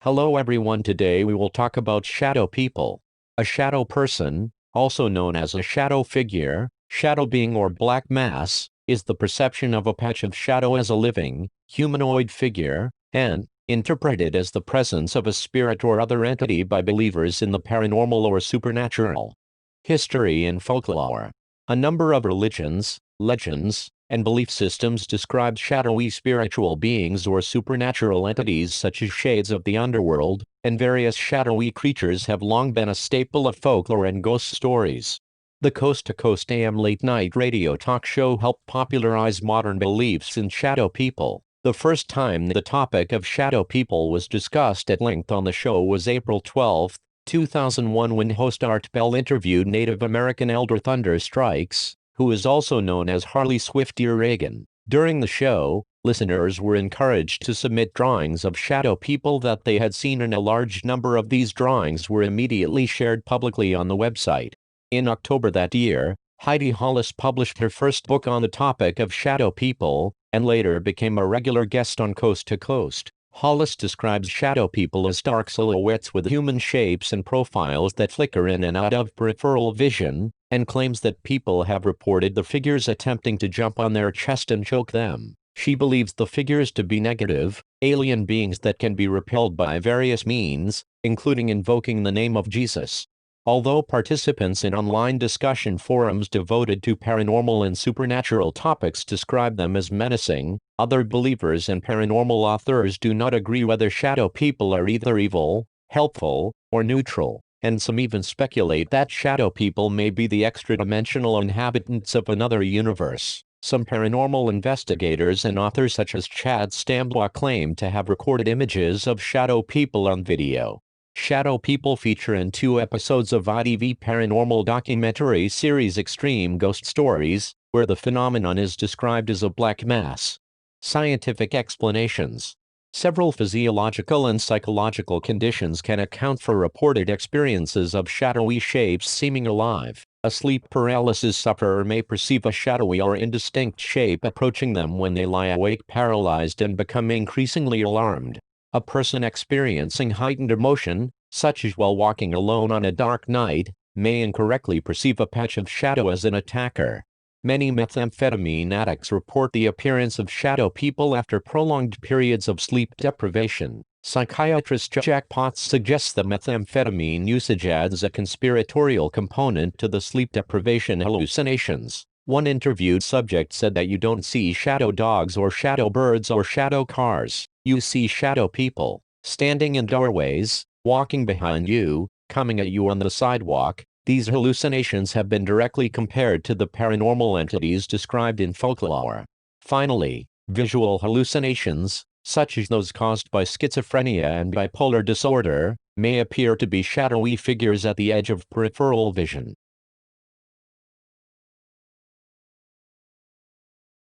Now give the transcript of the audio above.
Hello everyone, today we will talk about shadow people. A shadow person, also known as a shadow figure, shadow being or black mass, is the perception of a patch of shadow as a living, humanoid figure, and interpreted as the presence of a spirit or other entity by believers in the paranormal or supernatural. History and folklore. A number of religions, legends, and belief systems describe shadowy spiritual beings or supernatural entities such as shades of the underworld, and various shadowy creatures have long been a staple of folklore and ghost stories. The Coast to Coast AM late-night radio talk show helped popularize modern beliefs in shadow people. The first time the topic of shadow people was discussed at length on the show was April 12, 2001, when host Art Bell interviewed Native American elder Thunder Strikes, who is also known as Harley Swifty Reagan. During the show, listeners were encouraged to submit drawings of shadow people that they had seen, and a large number of these drawings were immediately shared publicly on the website. In October that year, Heidi Hollis published her first book on the topic of shadow people, and later became a regular guest on Coast to Coast. Hollis describes shadow people as dark silhouettes with human shapes and profiles that flicker in and out of peripheral vision, and claims that people have reported the figures attempting to jump on their chest and choke them. She believes the figures to be negative, alien beings that can be repelled by various means, including invoking the name of Jesus. Although participants in online discussion forums devoted to paranormal and supernatural topics describe them as menacing, other believers and paranormal authors do not agree whether shadow people are either evil, helpful, or neutral, and some even speculate that shadow people may be the extra-dimensional inhabitants of another universe. Some paranormal investigators and authors such as Chad Stambaugh claim to have recorded images of shadow people on video. Shadow people feature in 2 episodes of ITV paranormal documentary series Extreme Ghost Stories, where the phenomenon is described as a black mass. Scientific explanations. Several physiological and psychological conditions can account for reported experiences of shadowy shapes seeming alive. A sleep paralysis sufferer may perceive a shadowy or indistinct shape approaching them when they lie awake paralyzed and become increasingly alarmed. A person experiencing heightened emotion, such as while walking alone on a dark night, may incorrectly perceive a patch of shadow as an attacker. Many methamphetamine addicts report the appearance of shadow people after prolonged periods of sleep deprivation. Psychiatrist Jack Potts suggests that methamphetamine usage adds a conspiratorial component to the sleep deprivation hallucinations. One interviewed subject said that you don't see shadow dogs or shadow birds or shadow cars. You see shadow people, standing in doorways, walking behind you, coming at you on the sidewalk. These hallucinations have been directly compared to the paranormal entities described in folklore. Finally, visual hallucinations, such as those caused by schizophrenia and bipolar disorder, may appear to be shadowy figures at the edge of peripheral vision.